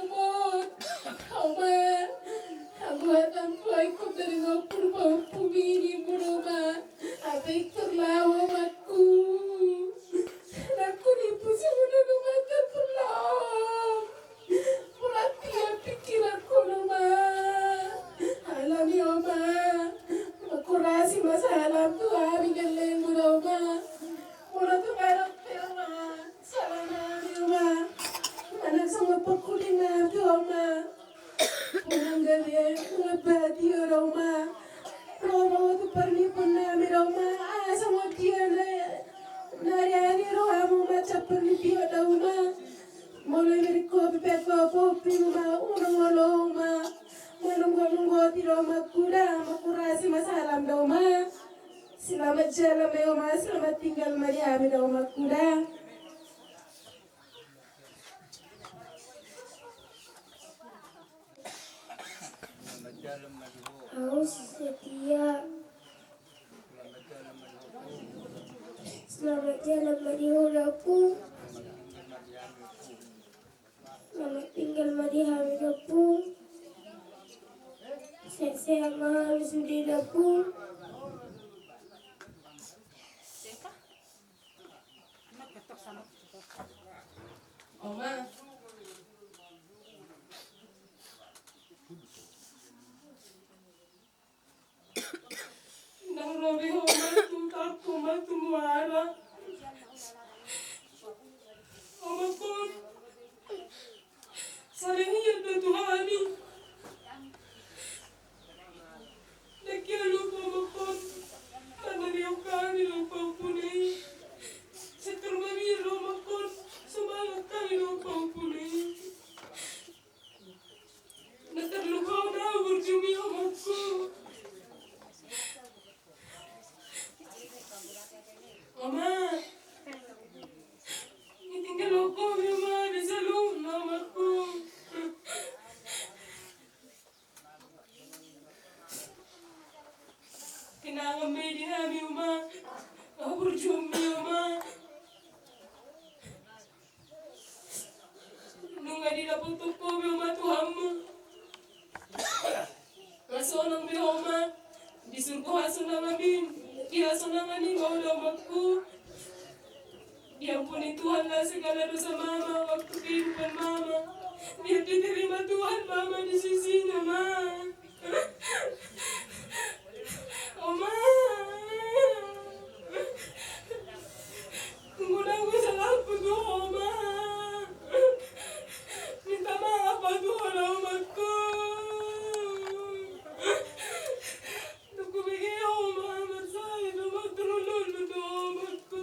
umur. Oma, aku akan ikut dari ngopur bau pumini berubah. Apa terlalu aku. Aku dipusi udah mata terlalu. Perhatian pikiranku Oma. Alami Oma. Aku rasa masalah tuh abi galeng Oma. Mula tuh merah Oma. Salah Oma. Anak sama pakuling na Oma. Menanggalia ngabati Oma. Roma tu pernipun namin Oma. Sama dia nari rohamu macam pernipio Oma. Mulai dari kopi peko kopi Oma. Unang Oma. Menunggu di Roma kuda. Makurasi masalah Oma. Selamat jalan Oma. Selamat tinggal Maria Oma kuda. Aku setia. Selamat jalan Madihulaku. Selamat tinggal Madihamidaku. Sehat-sehat mahal sudidaku. Oma. Nang robi Oma tu muara. Oma kon. Saling hiyan na Tuhani. Nakia lupa Oma kon. Tanariyaw kami lupa punay. Sa turmamiro Oma kon. Sumalat kami lupa punay. Natarlukaw na urjumi Oma ko. Oma, itinggal ako, Oma, sa loob ng ako. Kinangamay din namin, Oma. Aburjumi, Oma. Nung nga nilaputok ko, Oma, tuham mo. Kaso nang Oma, disurkuhaso na kami. Kihaso na nga ni Oma ko. Diampuni Tuhan lah segala dosa Mama waktu kehidupan Mama. Biar diterima Tuhan Mama di sisinya, Ma. Oma. Menggunakan salah aku tuh, Oma. Minta maaf aku Oma ku. Aku begini Oma, saya Oma terulun tuh Oma ku.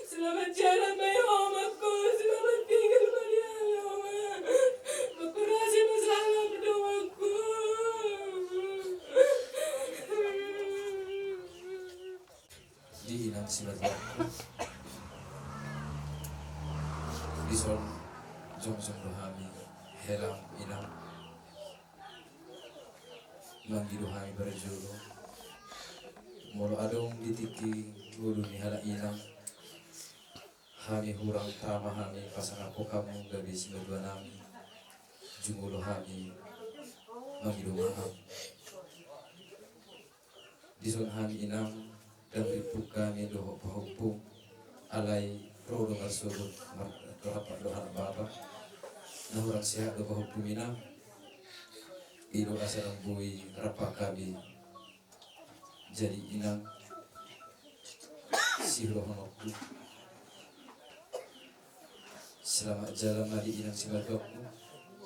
Selamat jalan bayi omakku, selamat tinggal Maria Oma. Makurasi masalah berdoaku. Di inang silaturahmi Bison Jong rohami helang inang manggiduhai berjuru molo adong ditiki ulu ni hala inang hami hurang tama hami pasangan ko kamu gabi sinodua nami jumulo hami mangidu maham dison hami inang dan ripuk kami doho pohopung alai rodo ngasubut rapat doha baba nah orang sehat do pohopung inang ido asal bui rapat kami jadi inang sihro honokku selamat jalan madi inang simatokku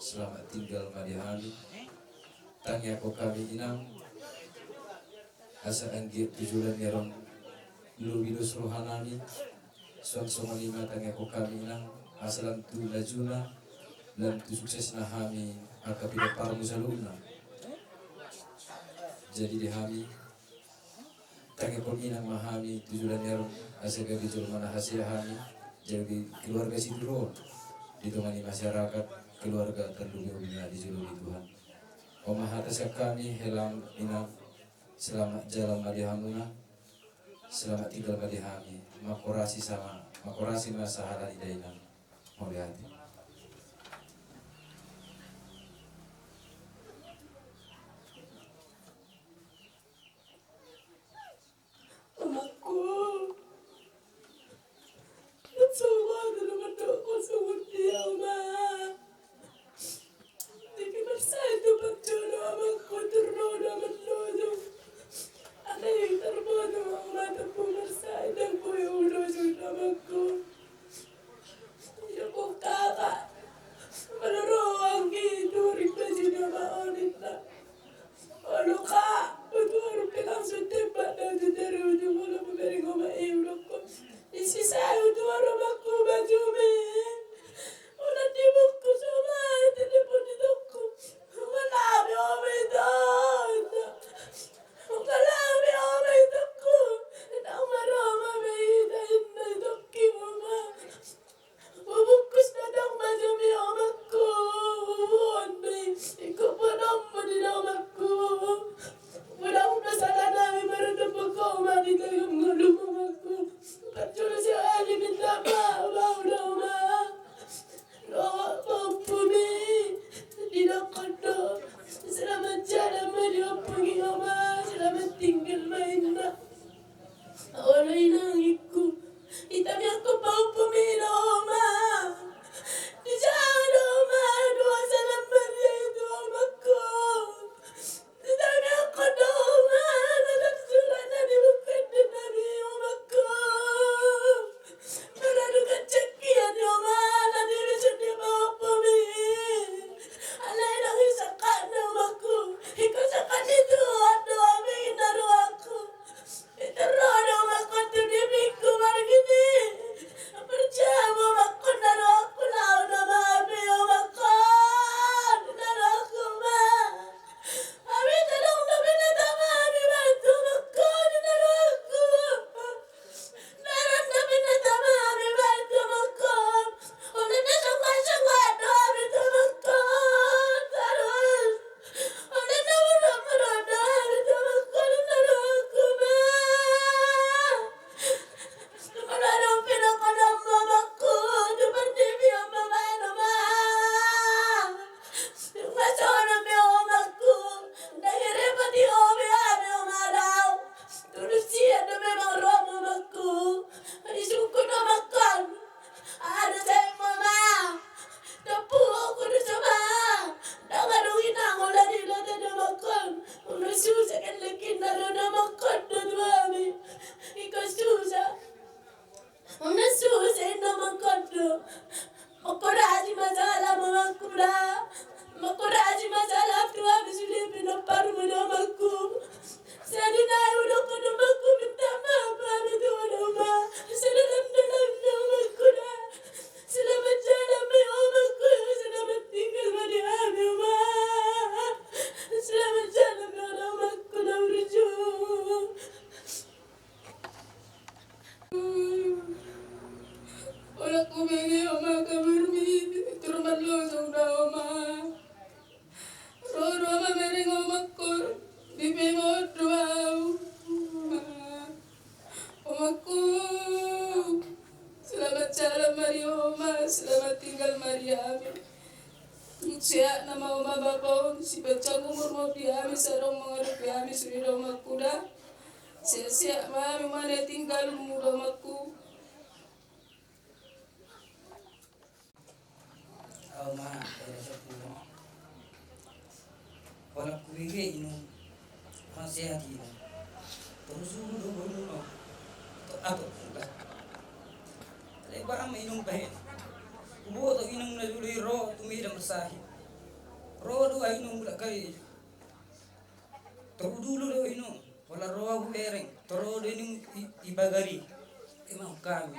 selamat tinggal madi hami tangi aku kami inang asa anggit tujuan yarong lubilus rohanani suan soma lima tangi aku kami inang asalan tu lajuna dan tu sukses na hami akapida parmu saluna jadi di hami Tangipun inang mahami tujuan yarum asaga bijul mana hasihani jadi keluarga sidro ditemani masyarakat keluarga terlindungnya di julungi Tuhan. Omah atas kami helam inang selamat jalan madihamuna selamat tinggal madihami makorasi masahala idainan oleh hati. Anakku, semua dalam doaku semuanya, Oma. Jadi bersatu berjodoh amaku ternoda menuju. Ada yang terbodoh, Oma tepuk bersatu dan boyo menuju namaku. Ya kau kakak, meneruang gitu, rika juga maonita. Aduh kak, betul harus pegang setiap dan dari ujung malam memberi ngoma ibu. Isi saya itu orang aku baju me. Udah dibuku semua, telepon di toko. Mengabi om itu. Mengabi om itu. Nang marama me ita toki mama. Bubukus datang baju me om aku. Onde, ikut pedang di dalam aku. Mudah-mudahan salah nabi meredam kau mati dalam ngelum aku. Percuma sekali minta maaf, Oma. Doa bumi tidak kodoh. Selamat jalan mendiapungi Oma. Selamat tinggal mainlah. Oleh inangiku, hitamnya aku bau pemilu Oma. Di jalan Oma, doa salam beria itu Omaku. Hitamnya aku Oma, datang surat dari bukan dan Nabi Omaku. Meradukan cekian Oma, nanti bisa dia bawa pemilu. Alai nangi sakan Omaku, ikut sakan itu aduh amin naruh aku. Terlalu makan tu di minggu hari ini. Percaya makan naruh aku lalu nama api makan naruh aku mah. Abi tolong tapi nata abi bantu makan naruh aku. Naruh tapi nata abi bantu makan. Oleh nasangka abi tu makan terus. Oleh nama abi tu makan naruh aku mah. Kalau pinang mamaku, seperti biar mama nama. Masalah mamaku, dari repoti obi abi omadau. Terus dia tu memang roh mamaku. Disuku makan. Ada saya mama. Tapu aku tu sama. Jangan rugi nangol dari lada makan. Udah susah kan lagi naruh makan tu abi. Ikan susah. Una susah makan tu. Makuraji masalah mamakuda. Makuraji masalah tu habis sudah pinapar mamaku. Jadi naik udah ke namaku minta maaf abi tu nama. Selamat namaku dah. Selamat jalan mamaku. Selamat tinggal pada abi mama. Selamat jalan mamaku dah berjumpa. Olah ku bagi Oma kabarmi turman lo sudah Oma. Roro Oma mereng Oma kor di pemot doau. Omaku selamat jalan mari Oma, selamat tinggal mari ami. Siya nama Oma bapaw si bacang umur mo di ami sarong mga rupi ami suri Oma kuda. Siya mami mana tinggal muda Omaku. Oma sa pulang. Wala kubigay inong sehat ino. Terus dulu. Ato. Kaya ba ang mainong bahin? Ubo to inong naluloy ro tumira masahi. Ro do ay inong kay. Terdulo do inong. Wala ro ako lereng. Toro do inong ibagari. Imang kami.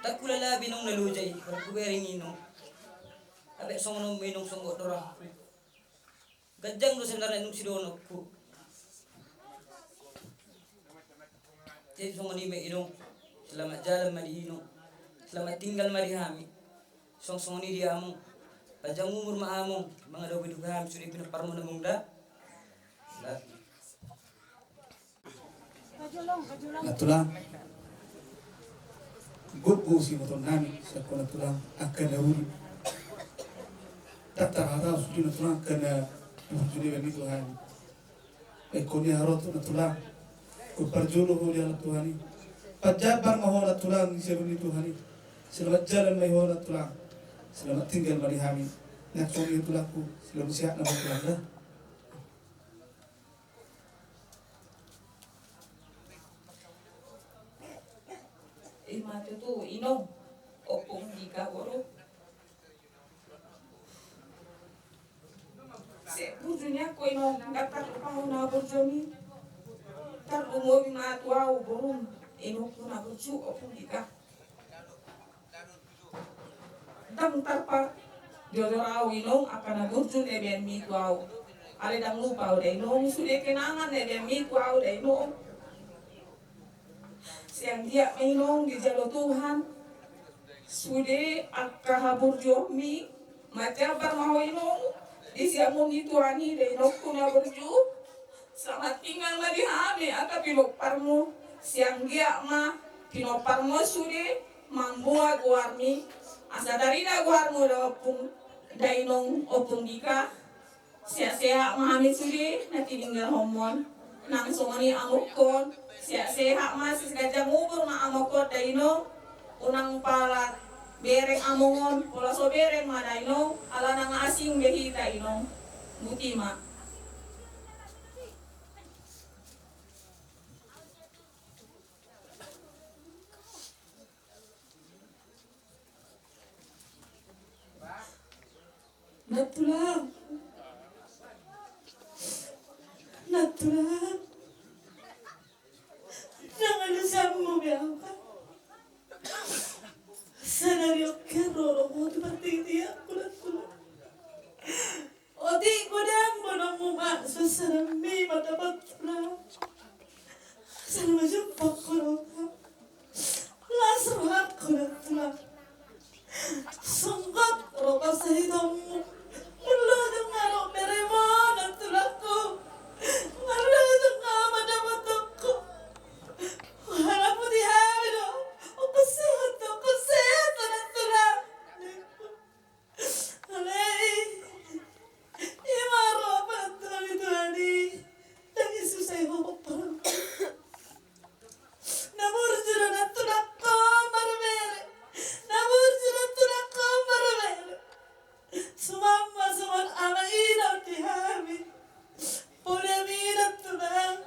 Tagkulalabi nung nalujay. Wala kuwering inong. Abe song nung minong sunggo dorang. Gajang do sebenarnya nung sidono ku. Jadi song ni may inong. Selamat jalan mari inong. Selamat tinggal mari hami. Song ni dia among. Pajang umur maamong. Mga daw kami sudah pinaparmo na mong da. Natulang gugu si motor nami sa ko natulang akan dahulu tak terhadap sudah natulang kena sudah bagi Tuhan ekonomi harus natulang ku perjulu oleh Tuhan pajabar mahu natulang sebelum Tuhan selamat jalan mahu natulang selamat tinggal bagi kami nak suami itu laku selamat sihat nama Tuhan. Mati tu inong opong di kaboro. Se burjunya ko inong dapat pang na burjoni. Tar umobi ma tuau borum inong ko na burju opong di ka. Dang tarpa diorau inong akan na burju ne mi tuau. Ale dang lupa udah inong sudah kenangan ne mi tuau udah inong. Siang dia minong di jalo Tuhan sudah akahabur jomi macam bermahu inong di siamun itu ani deh inong kuna berju selamat tinggal mari hame aka pilok parmo siang dia mah pilok parmo sudah mambuat guarmi asa dari dah guarmo dah opung dainong opung dika sia-sia mahami sudah nanti tinggal homon nang songani amukon sehat mas gajah ngubur ma amokot daino unang pala bereng amongon pola so bereng ma daino ala nang asing behi daino mutima natulang jangan lusamu biarkan sanario kerro mau seperti dia kulat oti godang bodong muma susana mi madapat lah sana jumpa korona lasruhat kulat sungkat roba sahidamu mulla dengaro meremana tulaku mulla dengaro madapatukku harap di hamil aku sehat natulang alai imaro apa tuh itu ani dan Yesus saya mau perang namur jura natulang kamar mere namur jura natulang kamar mere sumama suman ama ina di hamil polemi natulang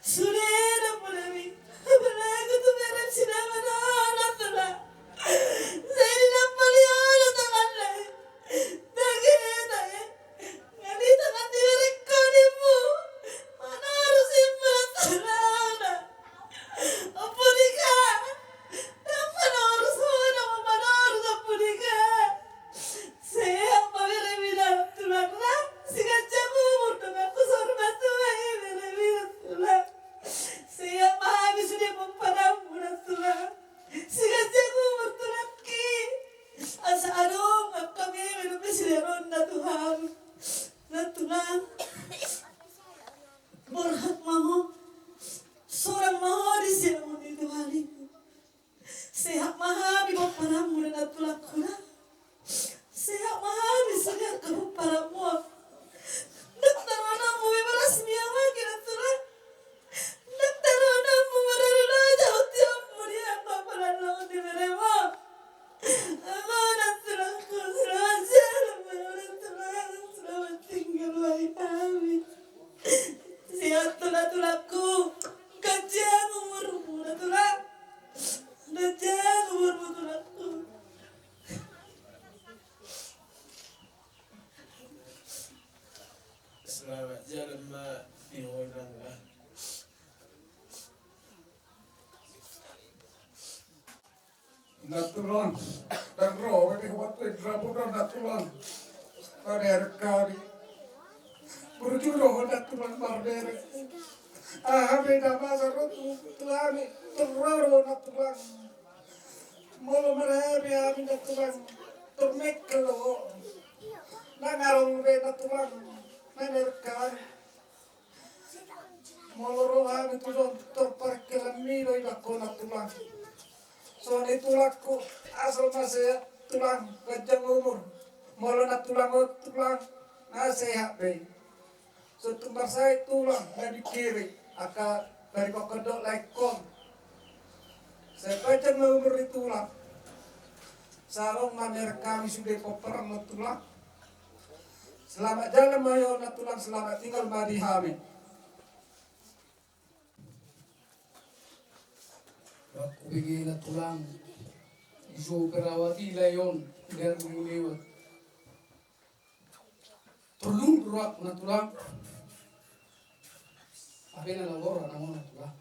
surena polemi Apalagi tu merem sudah mana tulah. Saya nak peliara tangan leh. Daging saya. Ngali tangan mereka ni mu. Mana harus simpan tulah. Apa nikah? Mana harus mana harus apa nikah? Saya apa merem bilang tulah lah. Sikacak umur dengan aku sorbat tulah merem bilang tulah. Saya habis sudah mempadamu natulang sigajaku bertulaki asa adong kami menumpi sileron Tuhan natulang berhak mahu seorang mahu di siamun itu halimu sehat maha di mempadamu natulang kuna sehat maha di segar kamu padamu dokter anakmu beberas miawa kira natulang Naktarana mumarala jauh tiap mulia paparan laut di mereka. Amanat tulangku selamat jalan amanat tulang selamat tinggal wahai kami. Sihat tulangku kajang umurmu tulang, kajang umurmu tulangku. Selamat jalan mak dioranglah. Natulang dan roh ini waktu rapuran natulang pada kali berjuru natulang barbere beda masa rotu Tuhan terroro na Tuhan. Molo merabi amin na Tuhan. Termekelo. Nangarong be na Tuhan. Menerkan. Molo rohami Tuhan terperkelamilo ilako na Tuhan. So ni tulakku asal masih tulang kejang umur. Molo na tulang sehat be. So tumbar saya tulang dari kiri aka dari kokodok lekong. Saya kejang umur di tulang. Sarong mamer kami sudah koperan na tulang. Selamat jalan mayo na tulang, selamat tinggal madi hamid. Aku bigay na tulang. Iso perawati layon. Biar mengilewat. Tulung berak na tulang. Apa na lawar na mo na tulang.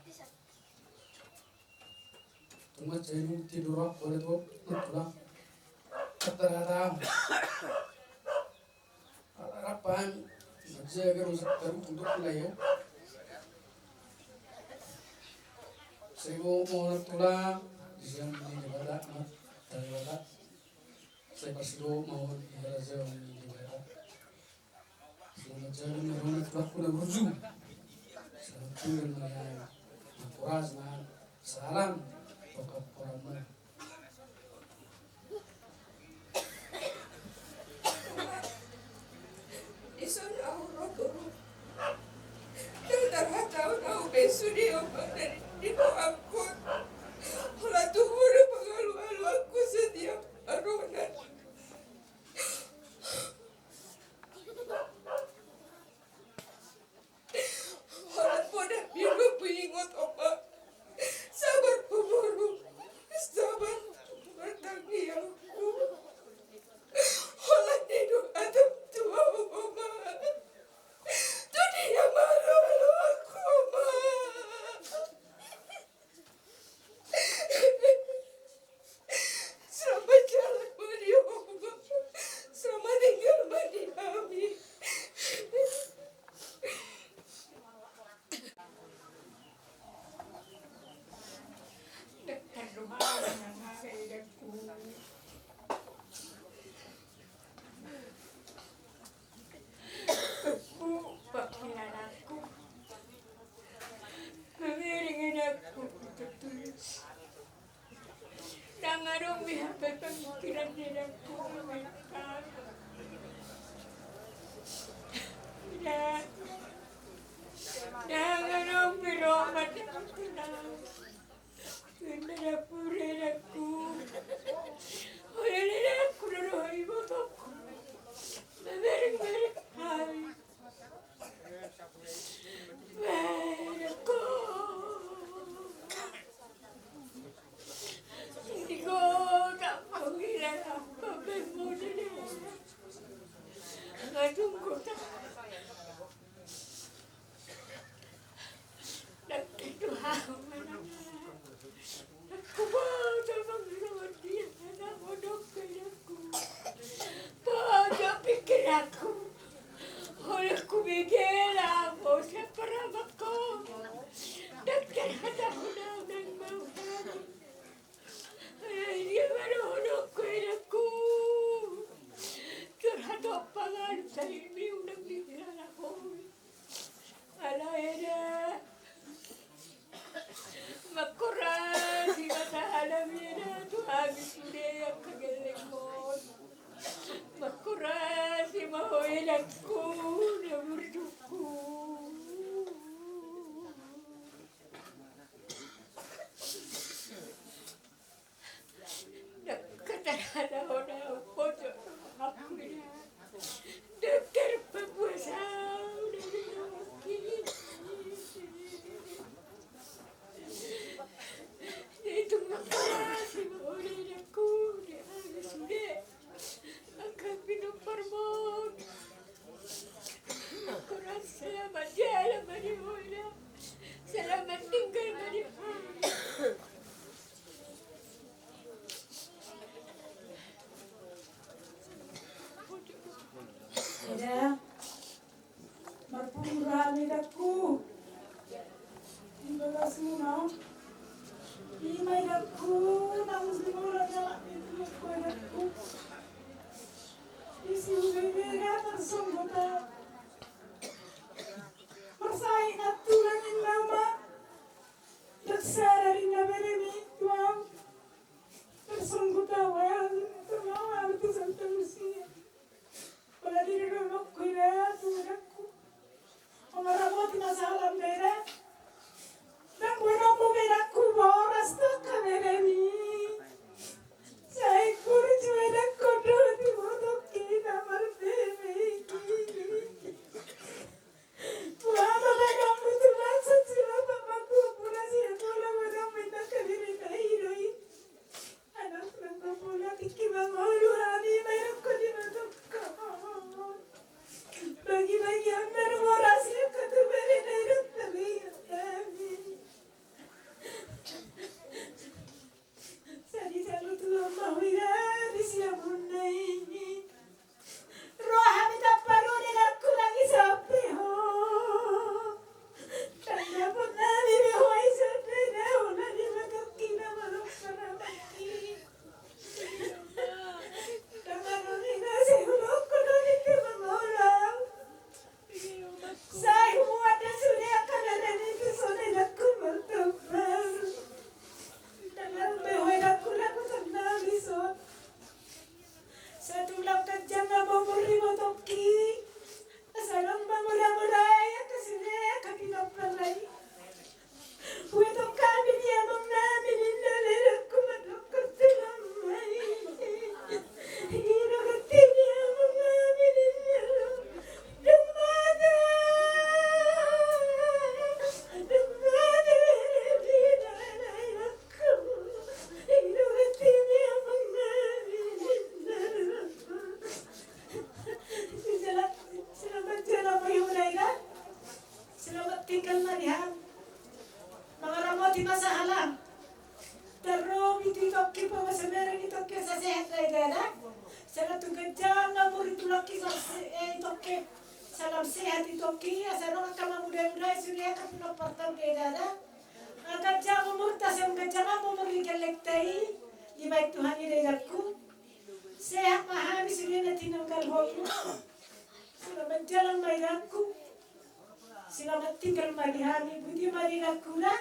Tumat sa ilong tidurak wala to na tulang. Katarata. Harapan. Magsagar usap karu untuk layo. Saya mau tulang, siang ini dibada, dari bada. Saya pasti mau belajar di bada. Selamat jalan merujuk tulang pun berju. Selamat jalan melayani. Kuras na salam tokat orang mana. Isun aku rokok. Kau dah tahu besudi apa dari di aku. Olah tubuh dia pengalu-alu aku setiap aronan. Olah poda biru pingot apa. Sabar pemburu. Sabar bertangi aku. Olah tidur atau tua mama. Tu dia malu-malu aku mama. Selamat jalan mandi Allah. Selamat tinggal mandi kami. Dekat rumah yang hidupku. Aku pakilan aku. Memiringin aku tertulis. Nangarong mihapai pemikiran diriku mereka. Nangarong biromat aku lang. Pinarapurin ako. Wala ako narohay mo ako. Mamiring-miring ay. Ako. Hindi ko kapangilan ang pabay mo na tinggal marihan. Mga ramoti masahala. Darong itu toki pa masamera ni toki sa sehat na idana. Sana tugadjang na muri tulaki sa toki. Salam sehat itu toki. Asano kama muda-muda surya ka pinapartam kay idana. Ang gadjang umurta sa gadjang mo muri kalektai. Di baik Tuhan ini aku. Sehat mahami surya na tinanggal homo. Selamat jalan mairaku. Selamat tinggal marihami. Budi marinaku na.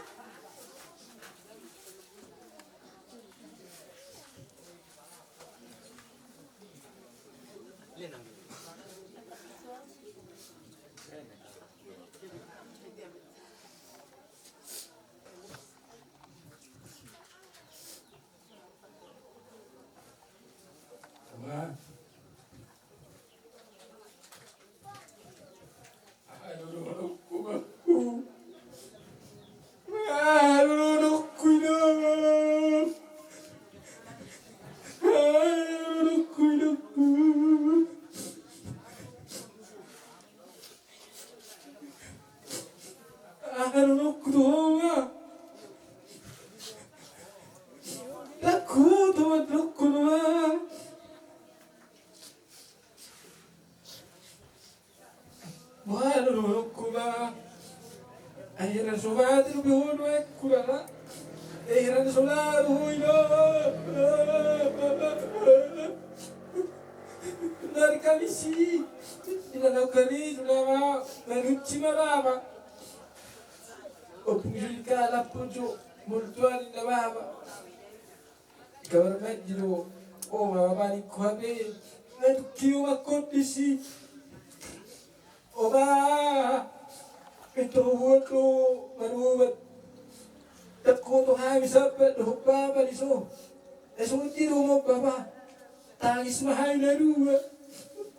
Tangis mahal na ruwa.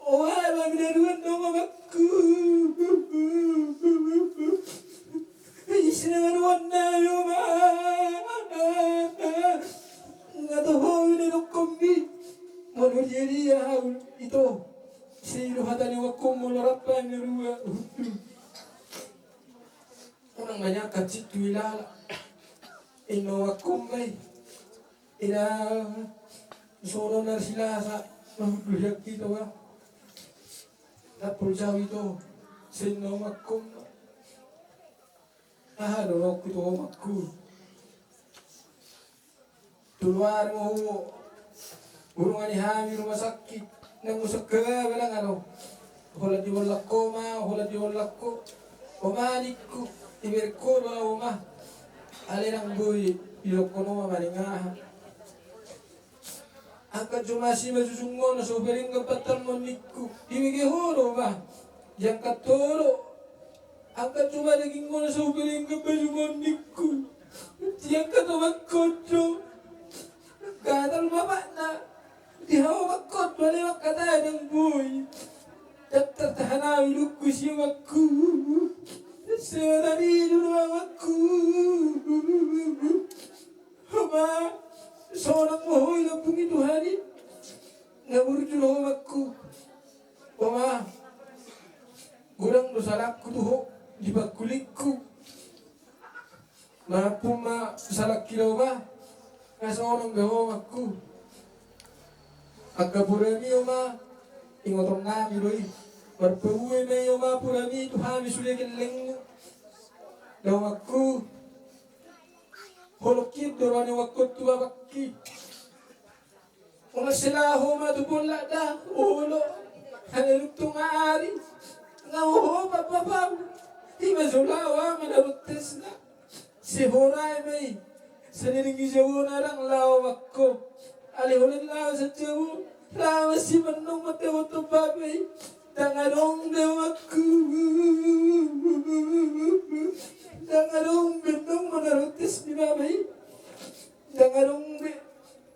Oh, habang naruwan na mamakku. Isinaruwan na yuma. Ngatohoy na nukumbi. Manuriyari ahawul ito. Sino hatani wakum mularapan na ruwa. Unang manyakat si Tuilala. Ino wakum may. Solo na sila sa mahulyak dito ba? Tapos sabi ito, sino makum? Ano ko ito makum? Tuluan mo ho, urungan ni Hami rumah sakit, nang usak ka walang ano. Hula di walak ko ma, hula di walak ko. Umanik ko, ibir ko ba uma. Alin ang buhay, ilok ko no malingahan. Angkat cuma si masusungmo na sobeling kapatan mo niku. Ibigay horo ba? Yang katoro. Angkat cuma daging mo na sobeling kapatan mo niku. Yang katawag kodro. Katal baba na. Di hawak kod. Wala makataya ng buhay. Tatatahanaw iluk ko siya waku. Sadari dulu waku. Haba. Seorang mohon lampungi Tuhani ngaburu aku Oma gurang dosarakku tuh di bakuliku mampu ma salak kilo ba ngasa orang beho aku agapurami Oma ingotong nami doi berpewe me Oma purami Tuhani sudah keleng daw aku holokit dorani wakot tuwa bakki Mga sila homa tubola da ulo haneluk tungaari nga uho papapaw di mazulawa manarutes na si horay may sa niringi jawo na lang lao wakko alihulan lao sa jawo lao si manong matawa to babay dangarong dawakku dangarong bentong manarutes ni babay dangarong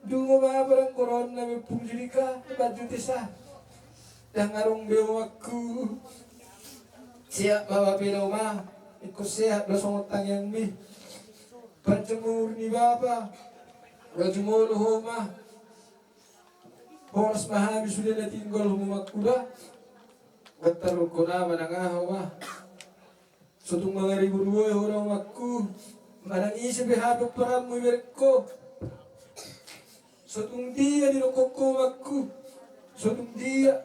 dungo mga parang koron na may pungjuli ka baju tisa dangarong bewakku siap bawa piloma ikut sehat bersama tangan mi panjemur ni bapa wajumur homa Horas mahami sudah na tinggal humakuda Watarukuna manangahawa Sutung mga riburuwe orang aku. Manang isip habang param mo ko. Sutung dia di rokoko aku. Sutung dia.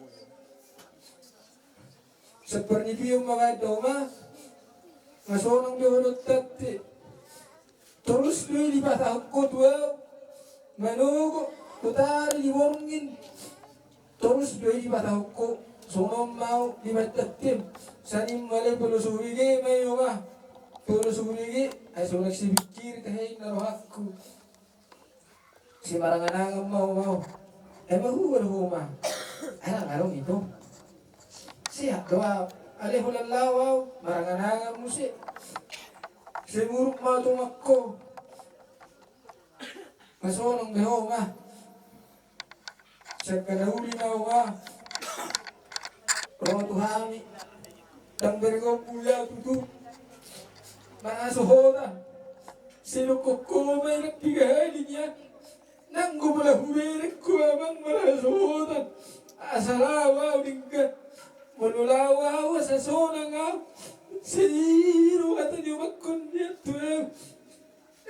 Seperti dia mga doma. Masonong dihurut tati. Terus dia di patah ko tuwa. Manugo. Putari di warungin. Terus dia di patah ko. Sonong mau di batatim. Sanim malay pulusuhige may mga. Pulusuhige ay sunak si Bikir kahit narohakku. Si maranganang mau. Mahuwal huma. Anong ito? Siya doa. Alihulan lawaw. Maranganang mo si. Sigurok matumak ko. Masonong beho nga. Sa kanahuli na nga. Roh Tuhami. Tang bergong pula tutu. Mga suhoda. Sinukoko may nagpigahali niya. Nang gumala humirik ko amang mga suhoda. Asalawaw dingka. Manulawaw sa sonang nga. Siro at ang yumakon niya tuwa.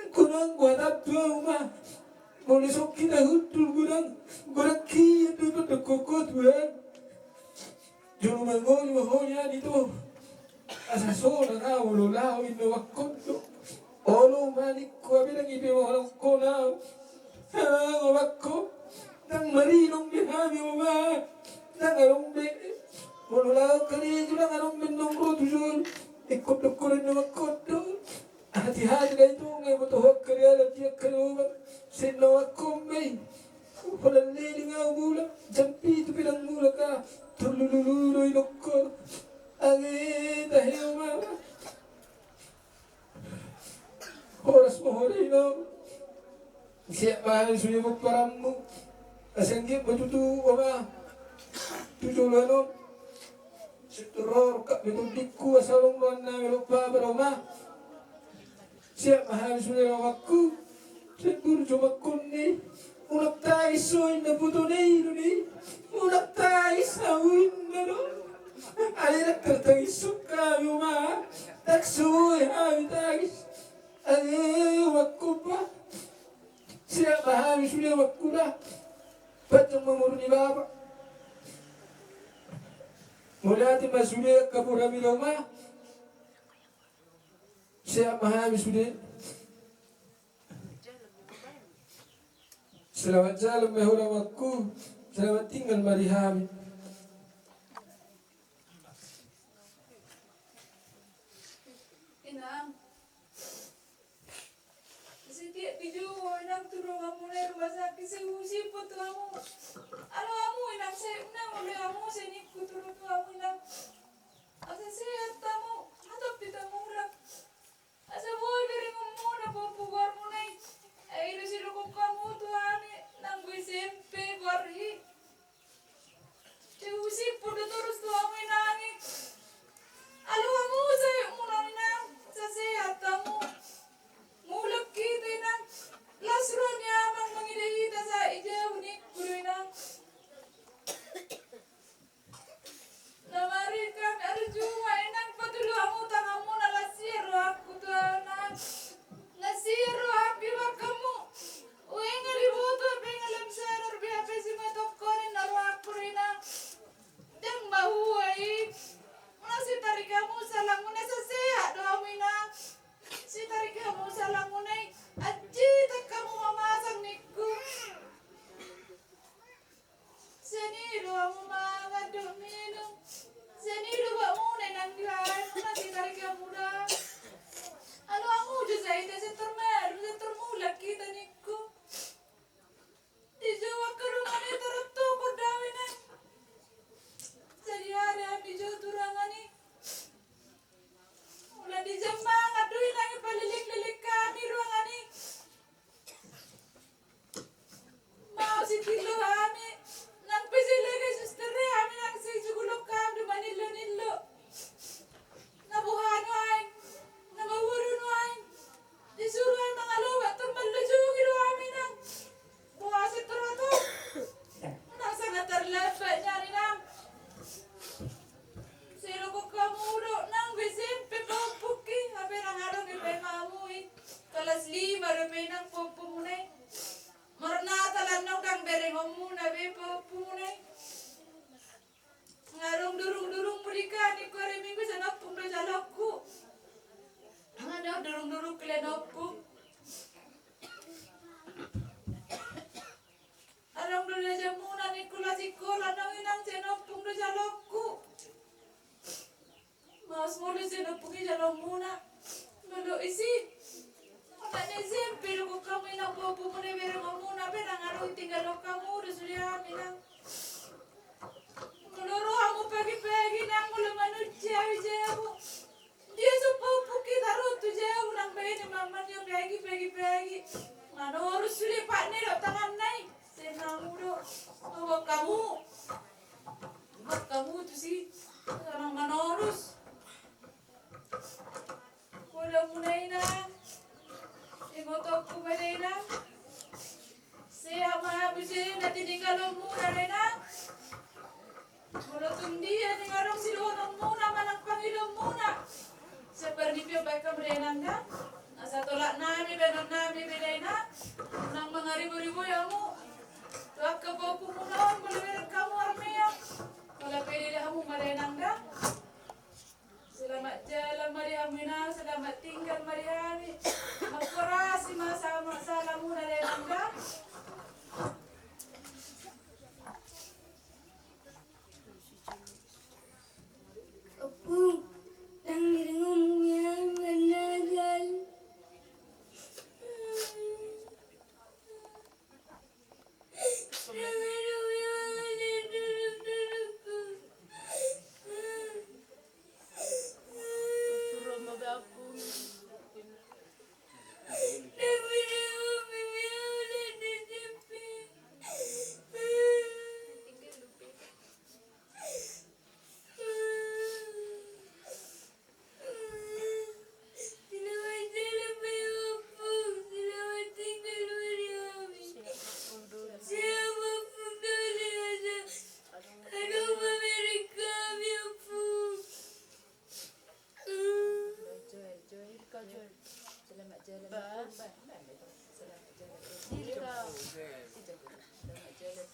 Kunang guatap tuwa uma. Mulisok kita hutul gurang. Gurang kiya tuwa nagkukot tuwa. Yung mahol niya dito. Asaso na nga, ululaw, inuwakot to. Olo, manik ko, bilang ipimahalang ko na. Uwak ko. Nang marinong bihami mo ba? Nang anong ululaw ka rin, nang anong bindong rotusun. Ikot ko rin uwakot to. Hati-hati na ito, ngayon mo tuhok ka rin, alam niya ka naman. Sinawak ko, may. Walang liling nga umula. Jampi ito bilang mula ka. Tululululoy nukor. Angin dahil mama. Oras mo horay na. Siya mahal suya mo param mo. Asanggit matutuwa ma. Tutulan mo. Situror ka. Mitudik ko asalong luan na milupa baro ma. Siya mahal suya mo ako. Siguro sumakon ni. Unak tayo soy na puto na ni. Unak tayo sa window. Alirak tertengisuk kami ma. Tak suy kami tagis. Wakku pa. Siapa kami sudah wakku dah. Patang memurni bapak. Mulati masudah kapura miloma. Siapa kami sudah. Selamat jalan mehura wakku. Selamat tinggal mari kami. Inang. Setiap video inang turun kamu dari rumah sakit saya usiput kamu. Ano kamu inang saya oleh kamu saya nikut turun kamu inang. Asa sehat kamu atau kita murah. Asa boleh dari kamu na popugar mo na. Ay ito silukop kamu tuhan nang gue SMP warhi. Saya usiput terus tuh kamu inangin. Alo kamu saya muna inang sa sehat kamu. Mulak kita inang. Lasron niya amang mangidahita sa ijaw ni guru inang. Namarikan arjuma inang patuloy kamu tangamu nalasiro durung-durung kalian opung. Arang dulu jamuna Nikola sikola nang inang senopung do jalokku. Mas muli senopung jalomuna. Melo isi. Tanya zempel ko kami na bobo mo na bera muna bera ngaro tinggal kamu resulia minang. Menurut kamu pagi-pagi nang mulai manusia jauh. Dia sepupu kita rotu jauh nang bayi mamanya pagi. Menurut sulit pak nih dok tangan naik. Senang udah. Bawa kamu tuh sih orang manorus. Udah mulai nang. Imotoku badena. Saya mah bisa nanti tinggal muna dena. Kalau dia tinggal orang silong muna manak pangilong muna. Seperti dia baik keberenangnya. Asa tolak nami bedena. Nang mengaribu-ribu yamu. Tuak kebaku muna boleh kamu armia. Kalau pede kamu merenangnya. Selamat jalan Mariamina, selamat tinggal Mariami. Makurasi masa salamu dari anda. Opung, nang direngom yang menagal.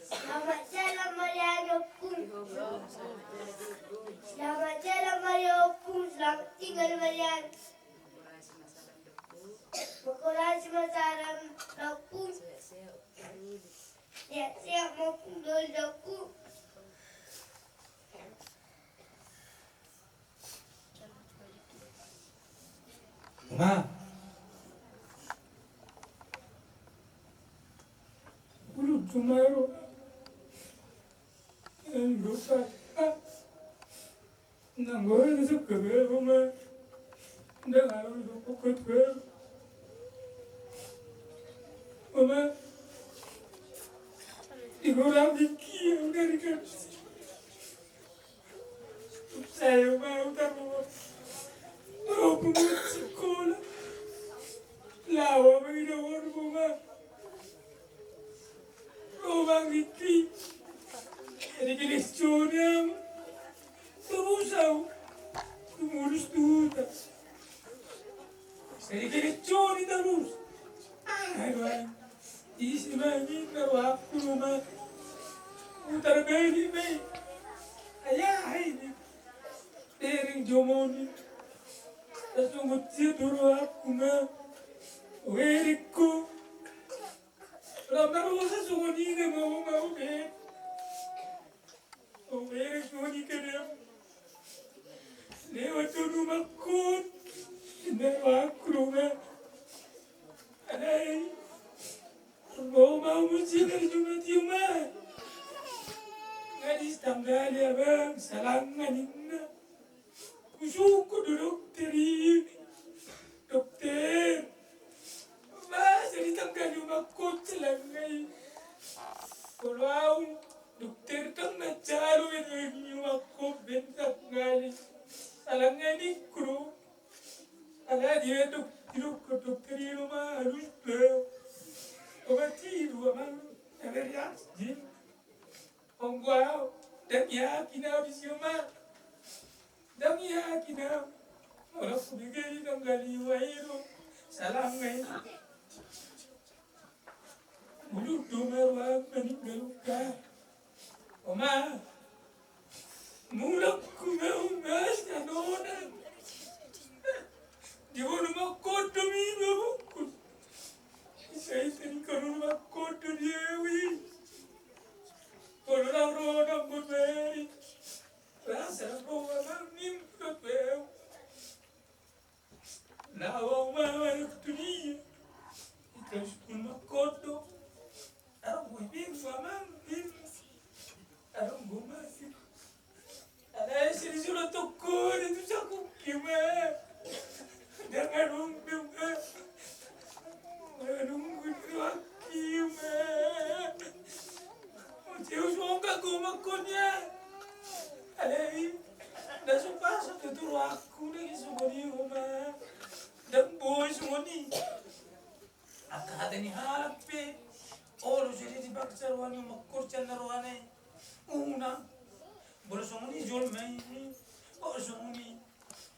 Selamat jalan Maria Opung. Selamat jalan Maria Opung. Selamat tinggal Maria. Makurasi masaran Opung. Siap maupun dol Opung. Ma. Ulu Jumaro. Lupa. Nanggoy sa kabel ma. Nangaro ko kabel. Mama. Igual daqui, eu quero que saya mau tahu. Mau buat sekolah. Lawa begitu orang rumah. Rumah gitu. Jadi kelebihan. Terus aku murus tuh. Jadi kelebihan terus. Ayo. Isi lagi aku rumah. Utar beli me. Ayah ini. Tering jomoni. Tasunggut tidur aku mah. Weriku. Ramai orang sungguh ni mau be. Werik sungguh ni kena. Lewat rumah kun. Lewat rumah. Alai. Mau mesti dari cuma. Gadis tanggal ya bang. Salangan inna. Usuku dokter ini. Dokter. Mas, jadi tanggal rumah kun selangai. Kalau dokter tengah caro ini rumah kun bentak ngali. Salangan ini kru. Ala dia dokter ini rumah harus bel. Obati dua malu, everyas jin. Ongguau, dan ya kina bisioma, dan ya kina. Orang pudigi tanggali wairu, salam ngai. Mulut domerwa meninggaluka. Oma, mulut kumeu mas nona. Di rumah kot Nawang mama dunia. Ikaw sukul makoto. Arong mo ibig famang ibig. Arong bumasi. Aray sinisulot ko dito sa kukima. Jangan dumma. Anong gusto akima. Dios mo ka kumakon niya. Aray. Nasupasok tuturo ako na isumuni uma. Damboy sumuni. Akata ni halape. Olo sili di baksarwan yung magkursan na ruhanay. Una. Bolo sumuni jol may. O sumuni.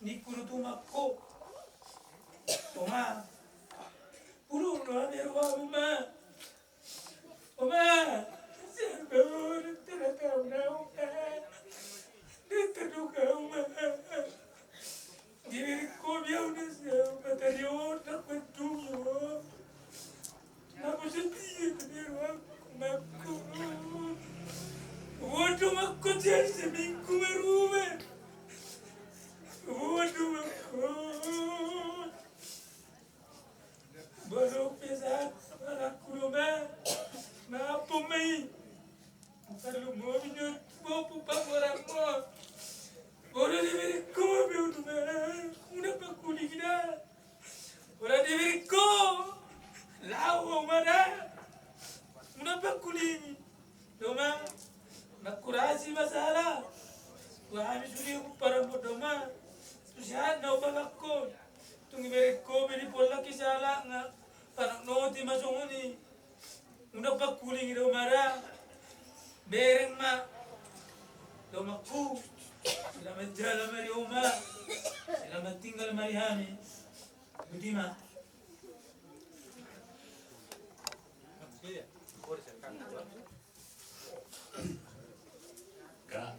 Ni kurutumak ko. Uma. Puro ruhanay ruha uma. Uma. Sabar. Terakaw na uma. Dito ka uma. Diri ko biyaw na sa batalyon na pagtungo. Tapos sa tiyan na meron ako makko. Huwag makko dyan sa mingko maruman. Huwag makko. Balok pesak para kuruma. Mapumay. Kalau mo minut mo pupang orang mo. Orang di Amerika biar tu mana, una pakuli kita. Orang di Amerika, lau mana, una pakuli. Doma, makurasi masalah. Wahai suri para bodoma, susah nau bagakon. Tungi Amerika beri pola kisah nga, panak noti masongoni. Una pakuli kita mana, bereng ma, doma ku. Selamat jalan mari Uma. Selamat tinggal mari Hani. Budiman. Kak.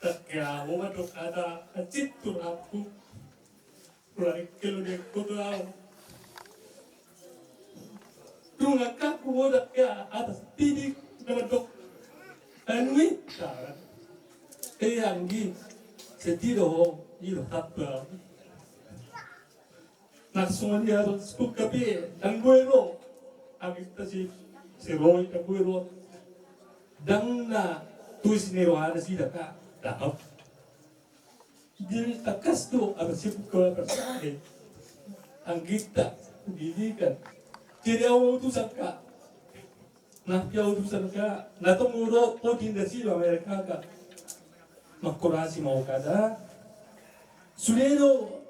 Tak kaya mo matok ada acit tu aku. Kulari kilo dia kutu aku. Tunga kaku mo tak kaya atas tidik. Namadok anwi taran anggi setiro iro tappa naksoni aro skukapi angguero agita si roy angguero dangna tuis nero ada sida ka tahap di takas tu ada sipko persane anggita didikan tidak mau tu sangka. Nah, jauh urusan ka, na tumuro po din dasi Amerika ka, makurasi mau kada, sulero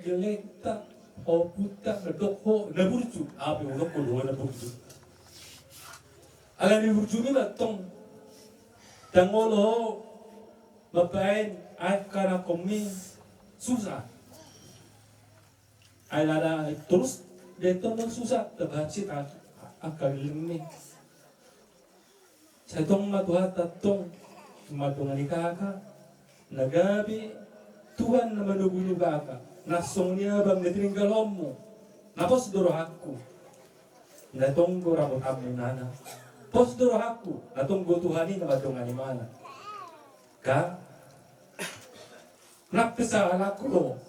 gelekta o puta berdoho naburju, api ulo kulo naburju. Ala ni burju ni matong, tangolo, mapain ay kana komi susah. Ay lada terus detong susah, terbaci tak akal ini. Satong matuhat tatong matungan ikaka nagabi Tuhan na manugunuga ka nasong niya bang natininggalom mo napos dorohaku natong goramot amo nana pos dorohaku natong gotuhani na matungan imana ka nakpesa anak ko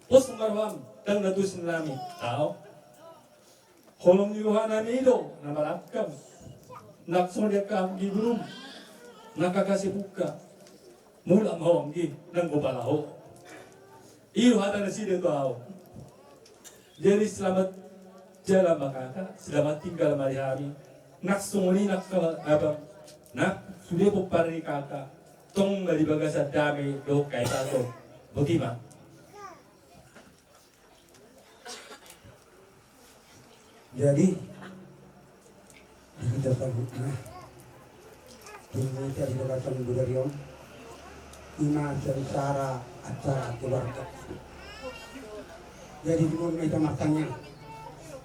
pos marwam tang natusin namin tao holong yuhanan ilo na malakam nakso dia kang gibrum nakakasih buka mula mahonggi nang gopalaho iro hata na sida tao jadi selamat jalan makaka selamat tinggal mari hari nakso ni abang nak sudah pupari kaka tong dari bagasa dami do kay tato bagaimana jadi kita tahu nah ini dari lokasi budaya ima cara acara keluarga jadi di mana kita matangnya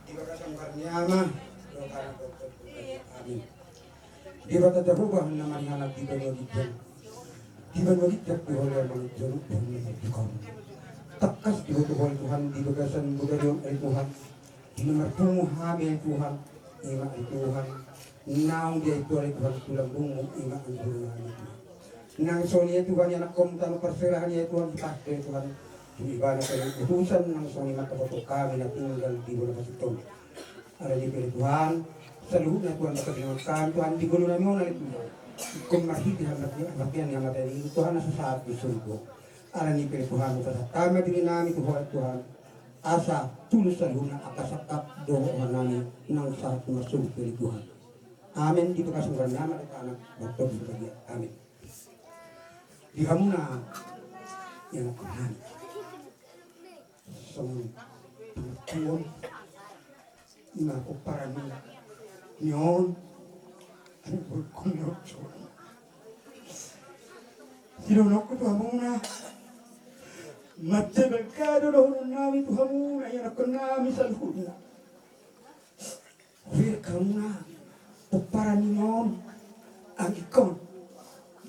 di lokasi karniama lokasi amin di rata terubah nama anak di bawah di oleh manusia Tuhan tekas di Tuhan di lokasi budaya Tuhan di nomor hamil Tuhan ima Tuhan naung dia itu oleh Tuhan tulang bungu ima Tuhan Nang sonia Tuhan yang nakom tanah perserahan ya Tuhan pakai Tuhan ibadah kali utusan nang sonia mata foto kami yang tinggal di bola pasiton. Ada di Tuhan seluruhnya Tuhan kebenaran Tuhan di gunung namun ada Tuhan. Kemari di hadapan yang ada di Tuhan sesaat di surga. Ada di Tuhan kami diri nami Tuhan asa tulus seluruhnya akasakap doa nami nang saat masuk dari Tuhan. Amin dipakasungkan nama anak waktu berbahagia. Amin. Di hamuna yang Tuhan semua Tuhan na uparan nyon berkunjung sinonok tu hamuna macam berkado doh nami tu hamuna yang aku nami salhuna fir kamuna uparan nyon angikon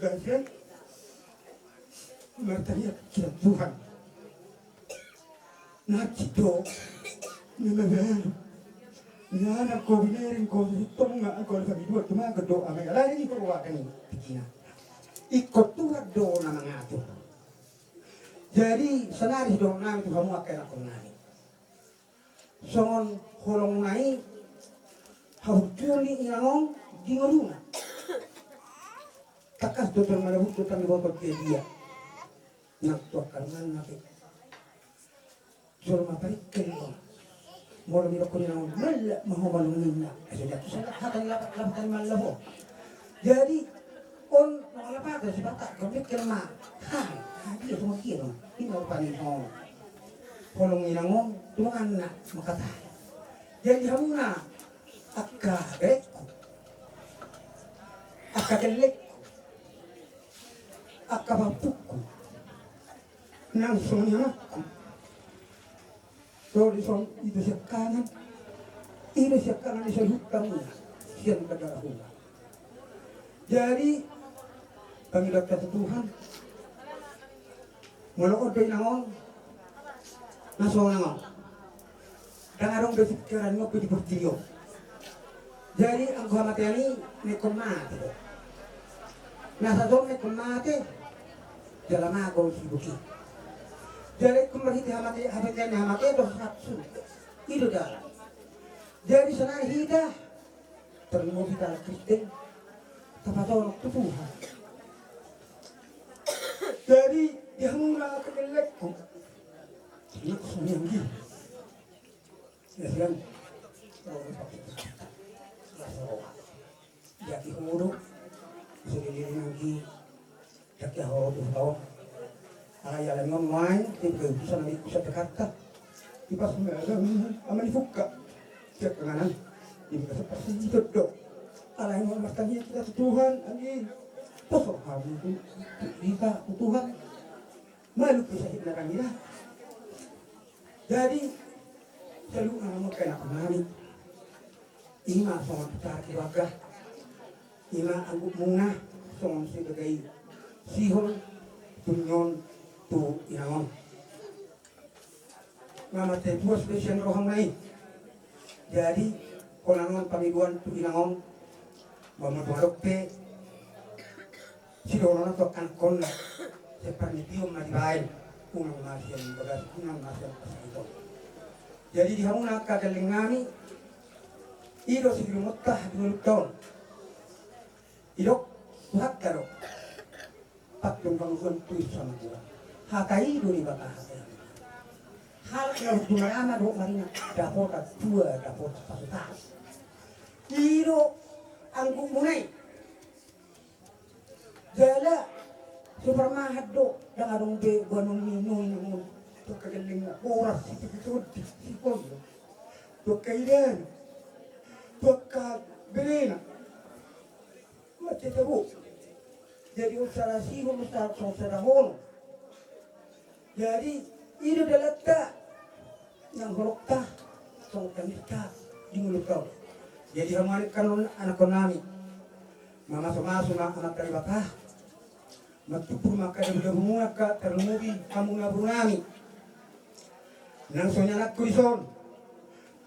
gajian martanya kita Tuhan nacido nilai nyana ko binerin ko itu nga ako kami dua cuma gedo ame ala ni ko wa kan pikina ikut Tuhan do na mga ato jadi senari do na itu kamu akan aku nani songon holong nai hautuli inanong dingoruna takas do termalahut do tami botol dia naktuakan nabi Jol matari kelima mula mila ko nila mala mahumalungin na kasi dito sa lahat lapan malabo jadi on nakalapatan si bata gamit kelima hindi ito makiro hindi ako panin mo holong inangon tumangan na makatay jadi hamuna akka greko akka geleko akka bapuko nang sunya Dori song itu siap kanan siya hutang siya nagkagarahula. Jadi pangilat ka sa Tuhan malood do'y nangon nasong nangon dangarong do'y pikiran mo pwede bertiyo. Jadi ang kuhamatiyani may kumate nasa doon may kumate dalamagaw si Buki. Jadi kembali dihamati doh sapsu itu dah. Jadi sana hidah terlalu kita Kristen tapatolong Tuhan. Jadi dihamuna kegelekku. Ini kesulian ya kan. Jadi huru sudah lagi tak huru tuh. Ay alam mo main tinggal bisa nabi bisa berkata di pas mengalam aman dibuka cek kanan di bekas pasti dodok alam mo martanya kita Tuhan amin posok kami itu kita Tuhan malu bisa hidup kami jadi selalu alam kena kami ima sama kita kiwagah ima angguk munah sama sebagai sihon tunyon tu inangon mama te puas spesial rohang nai jadi konangon pamiduan tu inangon mama dokpe si dorona to kan konna seperti tio madibain unang nasian bagas unang nasian pasito jadi di hamuna kagalingani ido si lumotah dulu tahun idok tuhat karo patung pangkuan tuis sama Tuhan hakai duri baka hal yang dunarama do marina dapota tua dapota pasutas iro angku munai jala supermahad do dangarong be gonong minong to kagaling oras itu sipon to kailan to ka belena mati tabu jadi usara sihon usara sosarahon jadi itu adalah tak yang horokta so kamita di mulut kau jadi hamalik kanon anak konami mama sama anak dari bakah matupur maka sudah menguaka termubi kamu ngabunami nang sonya anak kurison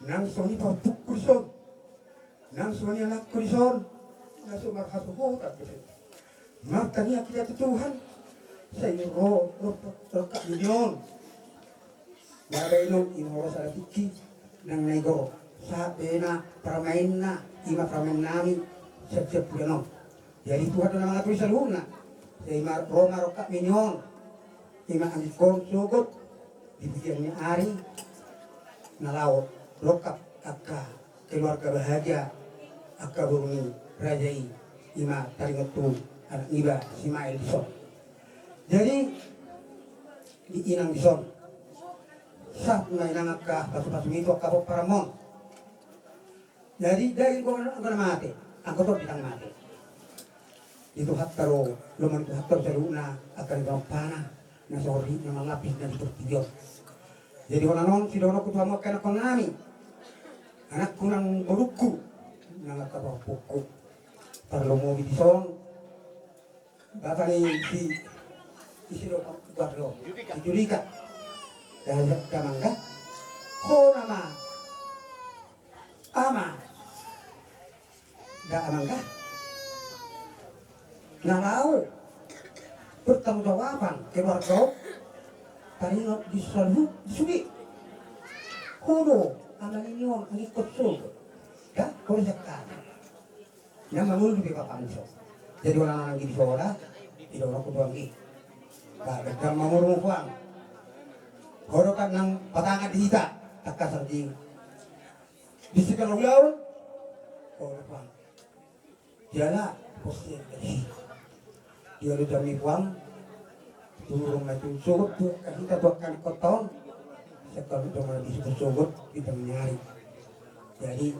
nang soni papuk kurison nang soni anak kurison nasu marhasu hotak Makanya kita Tuhan sa iro roka milyon. Nabainom ino sa lapiki ng nego sa pena paramain na ima paramain namin siap-siap puno. Jadi Tuhan na mga tuwi sa luna. Sa ima Roma roka milyon. Ima ang kon sugot dibigyan ni Ari na laut roka akka keluarga bahagia akka burungi rajai ima taringotu anak iba Ismail Dison. Jadi di inang Dison saat mainang ka pasu-pasu itu ka paramon. Jadi dari ko na mati, ako to ditang mati. Itu hattaro luman itu hattaro sa luna akan gampana na sorry na malapis na dito tiyo. Jadi wala non si dono ko tuwa kana kon nami. Anak ko nang bulukku nang kapapuko. Parlo mo Dison. Bapak ni si isiro barrio si Jurika dan kamangga ko nama ama da amangga nalau bertanggung jawaban keluarga tadi disolvu disubi kono amalinyo ang ikot sul ya ko sakta yang mamul di bapak muso. Jadi orang lagi di sekolah, tidak orang kudu lagi. Bagam mamurung kuang. Horokan ng patangan di hita, takas di sekitar ulaw. Horokan kuang. Dialah posisi dari. Dia ada jami kuang. Turun itu sugut tu, kita buatkan koton. Sekarang itu malah disebut sugut kita menyari. Jadi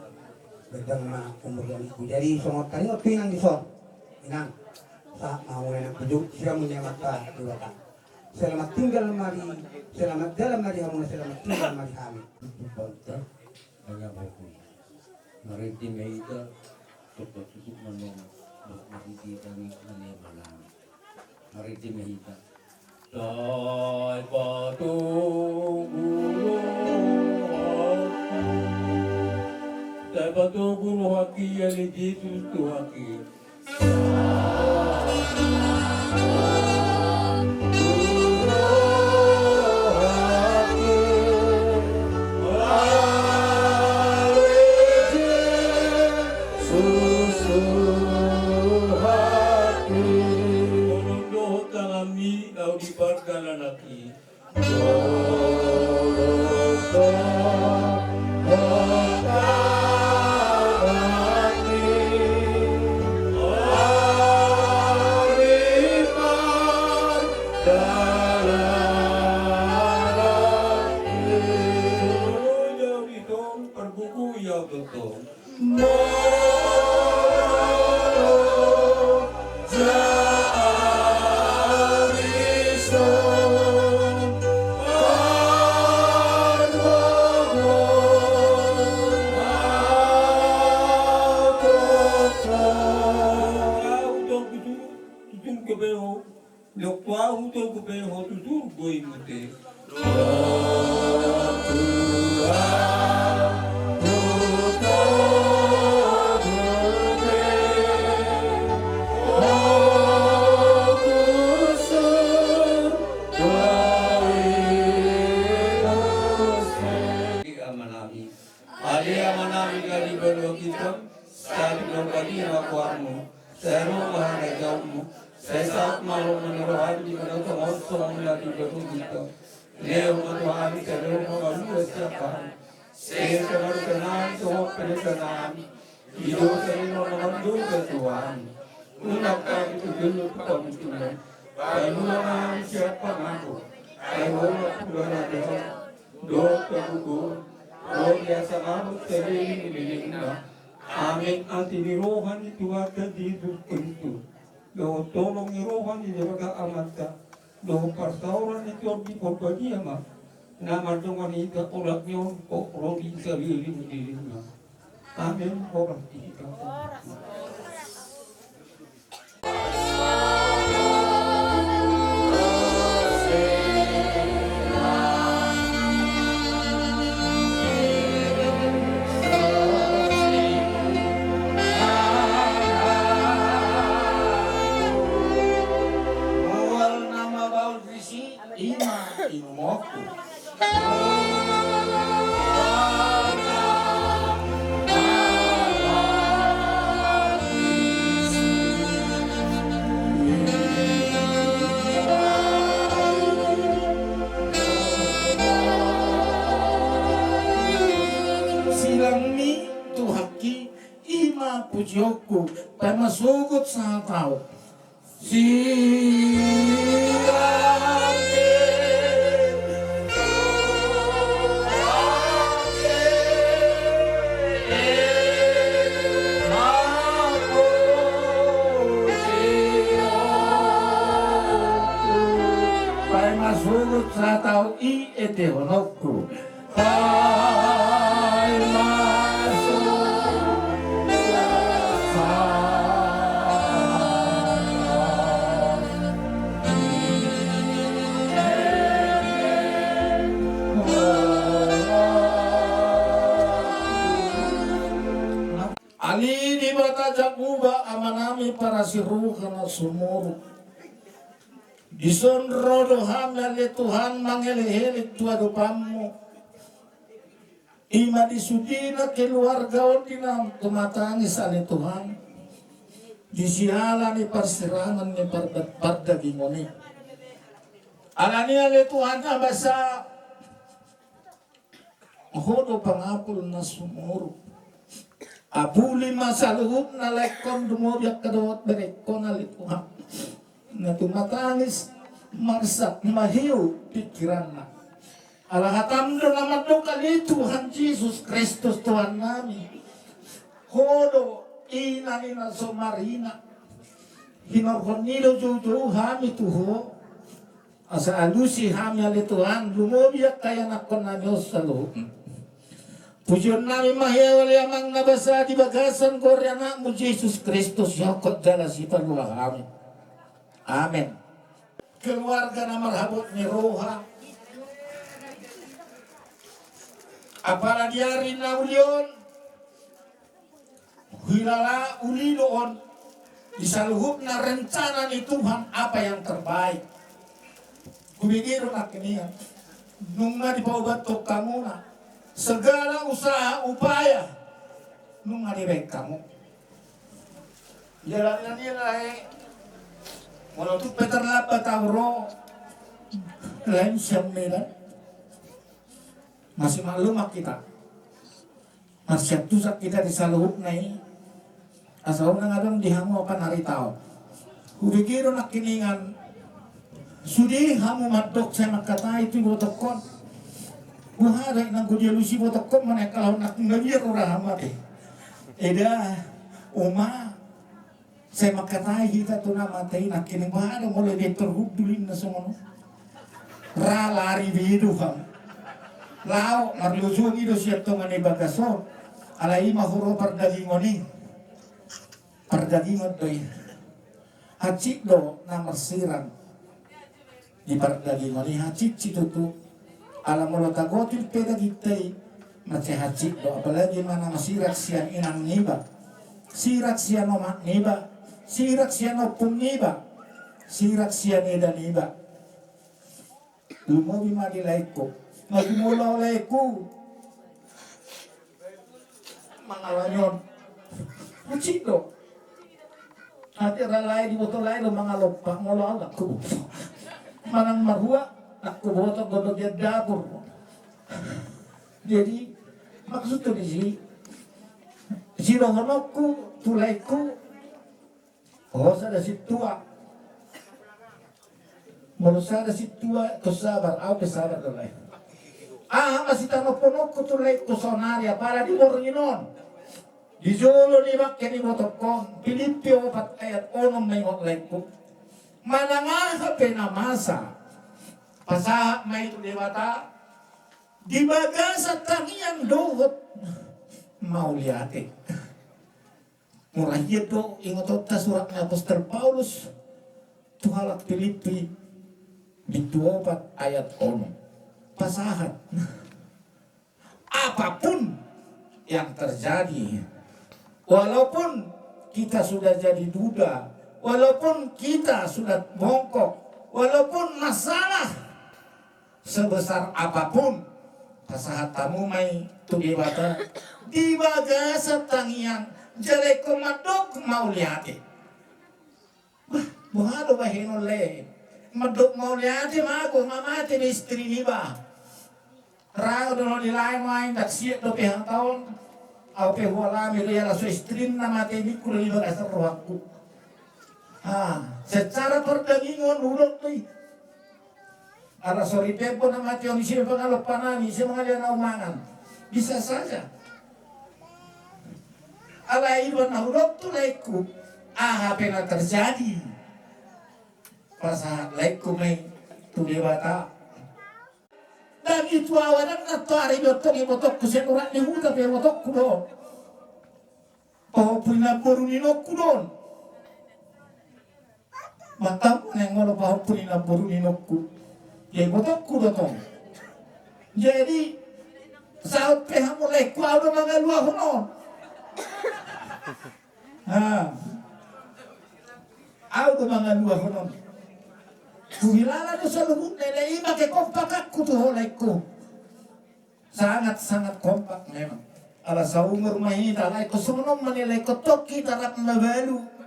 berdang umur yang itu. Jadi semua tadi waktu yang disor. Inang, saat mau enak hidup, siapa menyelamatkan dewata. Selamat tinggal mari, selamat dalam mari kamu, selamat tinggal mari kami. Bantah banyak hukum. Maritim itu cukup menung, maritim kami malam. Maritim itu. Dai batu guru haki, dai batu guru haki yang Yesus tu haki. Amin anti rohani Tuhan Yesus Kristus. Doh tolong rohani jaga amata. Doh persauran itu di pembagi ama. Nama dengan itu orangnya kok rodi seliling dirinya. Amin orang kita. Paul risi ima inumoku. Silang mi tuhaki ima pujiyoku pamasugot sa tao. Masugot sa tao i etehonokku. Ali di bata jakuba amanami para siru kana sumuru. Disonrodo hamle Tuhan mangele-hele tua dopamu. Ima disudina keluarga ordinam tumatangis ale Tuhan. Disiala ni persirangan ni pardagingoni. Alani ale Tuhan na basa hodo pangapul na sumuru. Abuli masaluhut na lekon dumobyak kadawat berekon ale Tuhan. Na tumatangis marsak mahiu pikiran na. Alahatam do naman do kali Tuhan Jesus Kristus Tuhan namin. Hodo ina na somarina. Hinorhonido juju hami tuho. Asa alusi hami ali Tuhan lumobiyak kaya nakon na Diyos sa loob. Pujian namin mahiyawali amang nabasa di bagasan Korea na mo Jesus Kristus yakot dala si paluwa kami. Amen. Keluarga na marhabot ni Roha. Apalagi hari na ulion. Hilala uli doon. Disaluhub na rencana ni Tuhan apa yang terbaik. Kubigiro na kiniyan. Nung nga di paubat to kamu na. Segala usaha upaya. Nung nga di baik kamu. Jalan nila walau tu Peter lapa tauro lain siang medan masih maklum kita masih tusak kita di saluhuk nai asal nang adam dihamu apa nari tau kubikiro nak kiningan sudi hamu matok saya makata itu botokon buhara nang kudialusi botokon mana kalau nak ngabir orang amat eda oma saya makatai kita tu nama teh nak kini bahagia mulai dia terhubulin na semua ralari bidu ham lau marlusuan itu siap tu mani bagaso alai mahuro perdagingan tu hacik do namar siran di perdagingan ni hacik itu tu alam mulut tagotil peda kita macam hacik do apalagi mana masirak sian inang niba sirak sian omak niba sirak sian opung niba, sirak sian eda niba. Lumawi madi laiku, magmula laiku. Mangalanyon, kucito. Hati ralai di botol lain lo mangalopang molo aku. Manang marhua, aku botol godok dia dapur. Jadi maksud tu di sini, sirohonokku, tulaiku. Oh, sada si tua. Menurut sada si tua to sabar, aku sabar dolai. Masih tanah ponok ko tulay ko sonaria para di moringinon. Di jolo ni bakke ni motokon, Pilipio 4 ayat 1 may ngotleko. Manangaha penamasa. Pasaha may itu dewata. Di bagasa tangiang dohot mauliate. Murah itu ingat suratnya Apostol Paulus tuhalak Filipi di 24 ayat 1 pasahat apapun yang terjadi walaupun kita sudah jadi duda walaupun kita sudah bongkok walaupun masalah sebesar apapun, pasahat tamu may tugibata di baga sa tangian jare ko madok mauliati. Buhalo ba hinole madok mauliati mago mamati ni istri ni ba rao dono nilai main dak siap do pihang tahun au pe wala mi ya la so istri na mati ni kulo ni baga sa rohku. Secara perdagingan ulok tuh ala sorry tempo na mati oni siya pangalo panani siya mga liyan na umangan bisa saja ala iba na ulok tuh laiku apa yang terjadi pas laiku may tulibata dan itu awalan na tuari botok ibotok kusenurat ni huta pe botok kudo oh punya boruninok kudon mata yang ngolo paham pun ina boru ninokku ya botakku dotong jadi saat peham mulai ku ada mangalua hono ada mangalua hono kuhilala tu selalu nilai ima ke kompak aku tuh olehku sangat kompak memang ala sa umur mahina lai ko sunom manilai ko toki tarap na balu.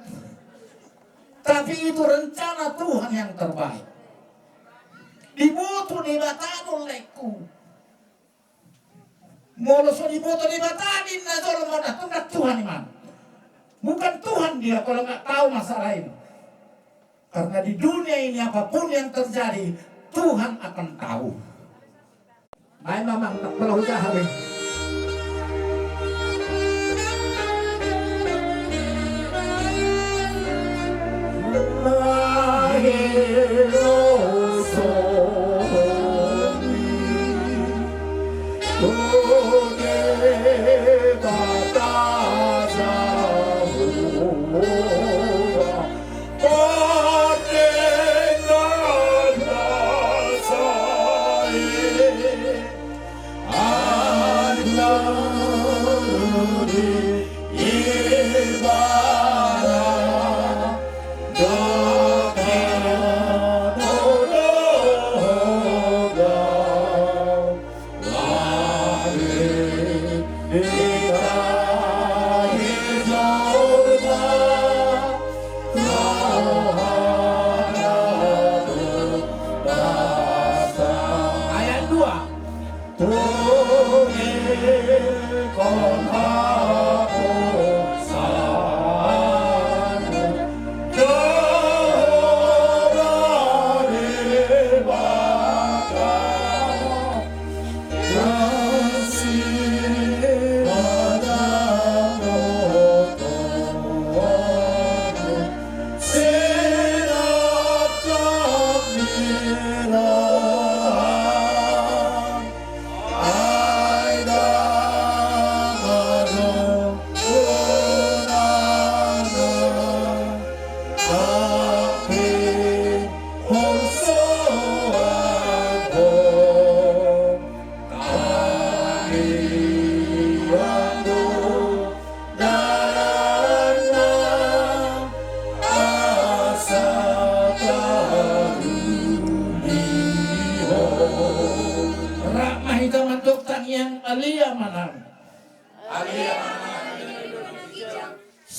Tapi itu rencana Tuhan yang terbaik. Dibutuh di batadon leku. Moloso dibutuh di batadin na jolo mo na Tuhan iman. Bukan Tuhan dia kalau nggak tahu masalah ini. Karena di dunia ini apapun yang terjadi Tuhan akan tahu. Baik mamang tak perlu jahari.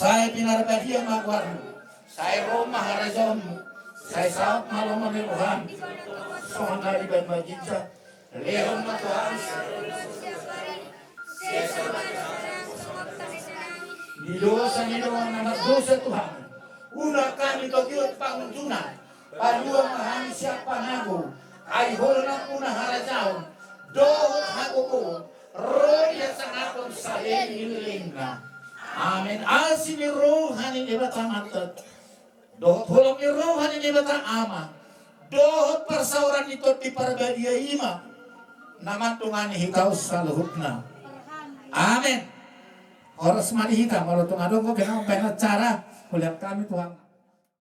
Saya pinarbadia magwarno, saya Roma harajonmu, saya saat malam meniruhan, sohna iban majinsa, leon na Tuhan, di dosa anak dosa Tuhan, una kami togiot pangunjunan, padua mahami siapa nago, ay holna una harajaon, dohot hakuko, roya sangatong sa lingna. Amin. Asini rohani ni bata matat. Dohot holong ni rohani ni bata ama. Dohot persauran itu di parbadia ima. Namantungani hitaw sa luhutna. Amin. Oras malihita. Malutong adong ko pinang cara. Kulihat kami Tuhan.